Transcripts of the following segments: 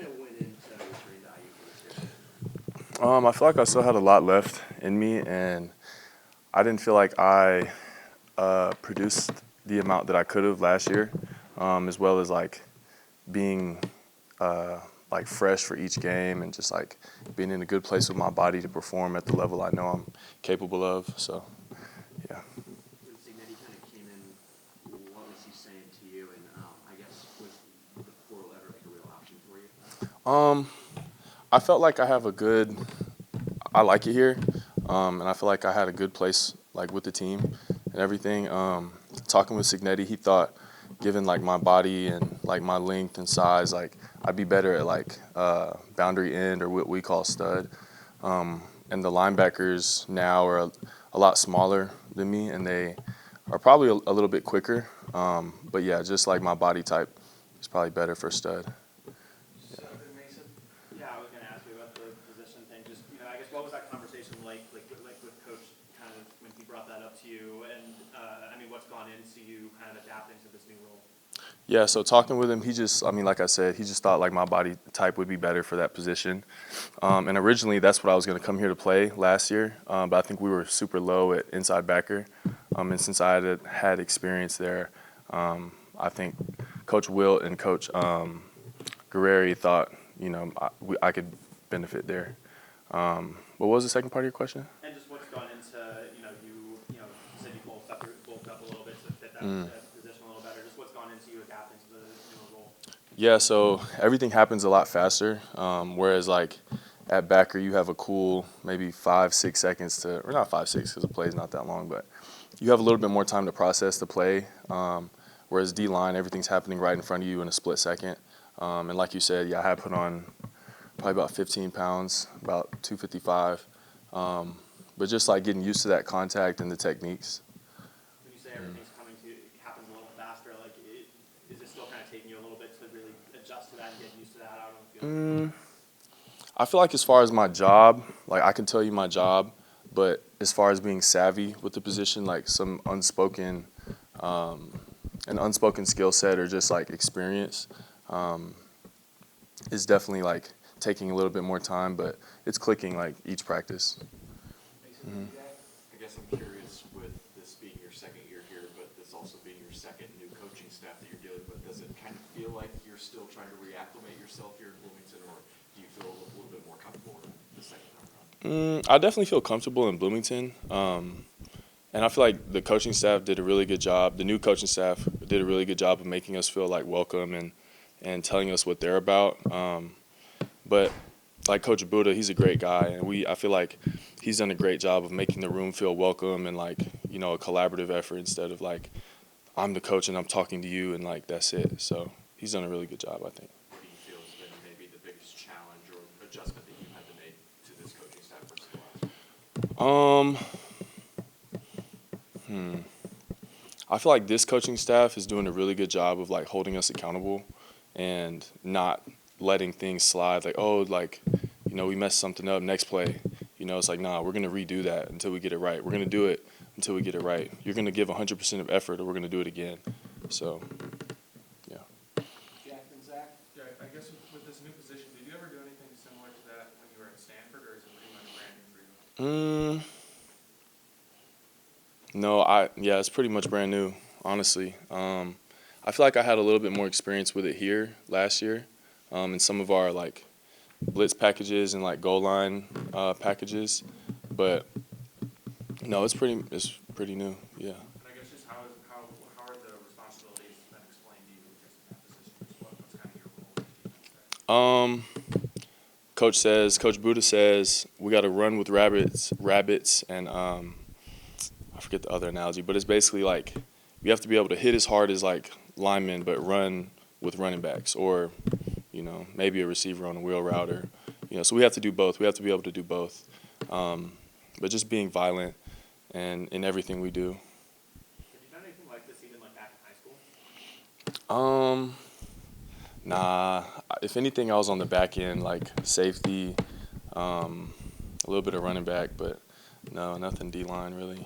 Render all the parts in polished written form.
kind of went into returning to IU for this year? I feel like I still had a lot left in me, and I didn't feel like I produced the amount that I could have last year, as well as like being like fresh for each game and just like being in a good place with my body to perform at the level I know I'm capable of. So, yeah. When Signetti kind of came in, what was he saying to you? And I guess was the portal ever like a real option for you? I felt like I like it here, and I feel like I had a good place like with the team and everything. Talking with Signetti, he thought, given like my body and like my length and size, like I'd be better at like boundary end or what we call stud. And the linebackers now are a lot smaller than me, and they are probably a little bit quicker. But yeah, just like my body type is probably better for stud. So, Mason? Yeah, I was going to ask you about the position thing. Just, I guess what was that conversation like with Coach kind of when he brought that up to you? And, what's gone into you kind of adapting to this new role? Yeah, so talking with him, like I said, he just thought like my body type would be better for that position. And originally that's what I was going to come here to play last year, but I think we were super low at inside backer. And since I had experience there, I think Coach Wilt and Coach Guerreri thought, I could benefit there. What was the second part of your question? And just what's gone into, you said you bulked up a little bit to fit that position a little better. Just what's gone into you adapting to the newer role? Yeah, so everything happens a lot faster, whereas like at backer you have a cool maybe 5-6 seconds or not 5-6 because the play is not that long, but you have a little bit more time to process the play, whereas D-line, everything's happening right in front of you in a split second. And like you said, yeah, I had put on probably about 15 pounds, about 255, but just like getting used to that contact and the techniques. When you say everything's happens a little faster, like is it still kind of taking you a little bit to really adjust to that and get used to that out on the field? I feel like as far as my job, like I can tell you my job, but as far as being savvy with the position, like some an unspoken skill set or just like experience, is definitely like taking a little bit more time, but it's clicking like each practice. I guess I'm curious, with this being your second year here, but this also being your second new coaching staff that you're dealing with, does it kind of feel like you're still trying to reacclimate yourself here in Bloomington, or do you feel a little bit more comfortable in the second time around? I definitely feel comfortable in Bloomington. And I feel like the coaching staff did a really good job. The new coaching staff did a really good job of making us feel like welcome and telling us what they're about. But like Coach Buddha, he's a great guy, and I feel like he's done a great job of making the room feel welcome and like a collaborative effort instead of like I'm the coach and I'm talking to you and like that's it. So he's done a really good job, I think. What do you feel has been maybe the biggest challenge or adjustment that you've had to make to this coaching staff versus the last? I feel like this coaching staff is doing a really good job of like holding us accountable and not letting things slide. Like, we messed something up, next play. It's like, nah, we're going to redo that until we get it right. We're going to do it until we get it right. You're going to give 100% of effort or we're going to do it again. So, yeah. Jack and Zach? Yeah, I guess with this new position, did you ever do anything similar to that when you were at Stanford, or is it pretty much brand new for you? No, it's pretty much brand new, honestly. I feel like I had a little bit more experience with it here last year, in some of our like blitz packages and like goal line packages, but no, it's pretty new, yeah. And I guess just how are the responsibilities then explained to you just in that position? Just what's kind of your role in the defense there? Coach Buddha says we got to run with rabbits, and I forget the other analogy, but it's basically like you have to be able to hit as hard as like linemen, but run with running backs, or maybe a receiver on a wheel route, or so we have to do both. We have to be able to do both, but just being violent and in everything we do. Have you done anything like this even like back in high school? Nah. If anything, I was on the back end, like safety, a little bit of running back, but no, nothing D-line really.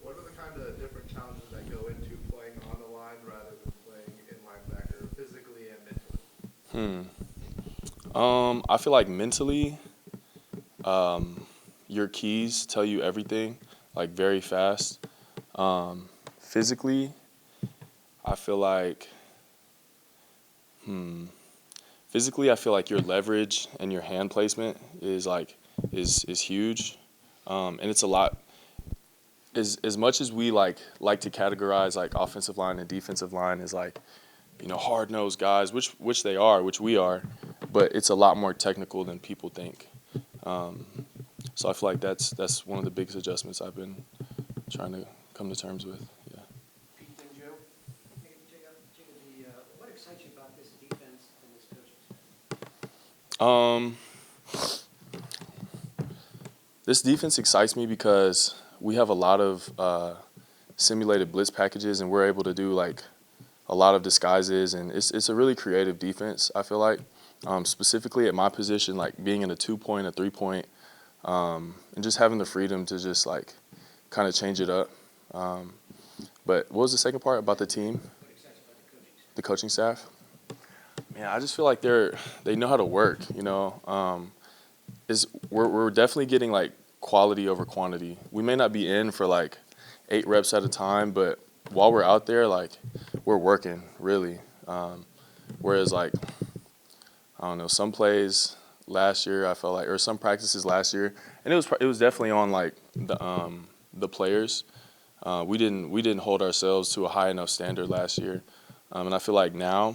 What are the kind of different challenges that go into playing on the line rather than playing in linebacker, physically and mentally? I feel like mentally, your keys tell you everything, like very fast. Physically, I feel like, physically, I feel like your leverage and your hand placement is huge, and it's a lot. As much as we like to categorize like offensive line and defensive line as like, hard nosed guys, which they are, which we are, but it's a lot more technical than people think. So I feel like that's one of the biggest adjustments I've been trying to come to terms with. Yeah. Pete and Joe? Hey, Jacob, what excites you about this defense and this coaching staff? This defense excites me because we have a lot of simulated blitz packages, and we're able to do like a lot of disguises, and it's a really creative defense. I feel like, specifically at my position, like being in a 2-point, a 3-point, and just having the freedom to just like kind of change it up. But what was the second part about the team? What excites you about The coaching staff? Man, I just feel like they know how to work. We're definitely getting like quality over quantity. We may not be in for like 8 reps at a time, but while we're out there, like we're working really. Whereas like, I don't know, some plays last year I felt like, or some practices last year, and it was definitely on like the players. We didn't hold ourselves to a high enough standard last year, and I feel like now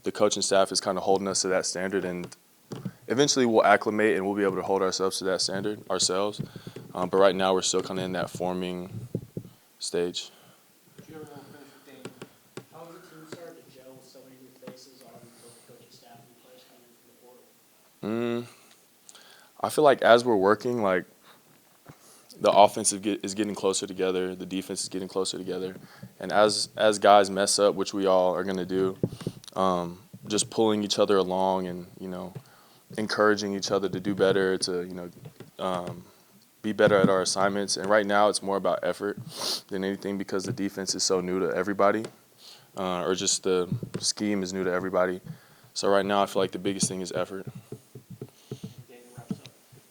the coaching staff is kind of holding us to that standard, and eventually we'll acclimate and we'll be able to hold ourselves to that standard ourselves. But right now we're still kind of in that forming stage. Joe, we'll finish with Dane. How has the team started to gel with so many new faces on both the coaching staff and players coming in from the portal? I feel like as we're working, like the offense is getting closer together, the defense is getting closer together, and as guys mess up, which we all are going to do, just pulling each other along and encouraging each other to do better, to be better at our assignments. And right now it's more about effort than anything because the defense is so new to everybody, or just the scheme is new to everybody. So right now I feel like the biggest thing is effort. Dane wraps up.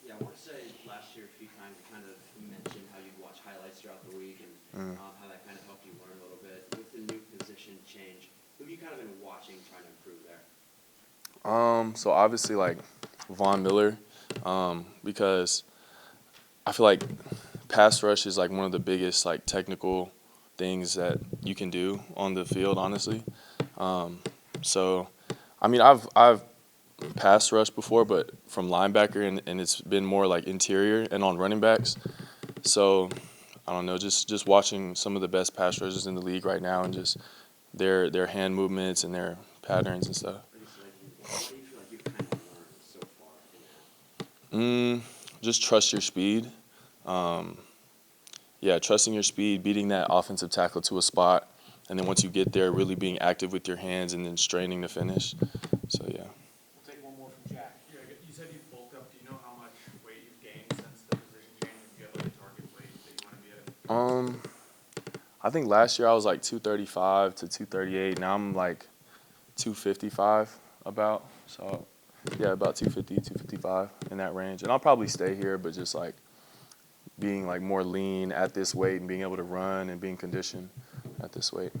Yeah, I want to say last year a few times you kind of mentioned how you'd watch highlights throughout the week and how that kind of helped you learn a little bit. With the new position change, who have you kind of been watching trying to improve there? So obviously like Von Miller, because I feel like pass rush is like one of the biggest like technical things that you can do on the field, honestly. So, I mean, I've pass rushed before, but from linebacker, and it's been more like interior and on running backs. So, I don't know, just watching some of the best pass rushers in the league right now, and just their hand movements and their patterns and stuff. What do you feel like you've kind of learned so far in that? Just trust your speed. Trusting your speed, beating that offensive tackle to a spot, and then once you get there, really being active with your hands and then straining to finish. So, yeah. We'll take one more from Jack. Yeah, you said you bulked up. Do you know how much weight you've gained since the position change? Do you have like a target weight that you want to be at? I think last year I was like 235 to 238. Now I'm like 255 about. So, yeah, about 250, 255 in that range. And I'll probably stay here, but just like being like more lean at this weight and being able to run and being conditioned at this weight.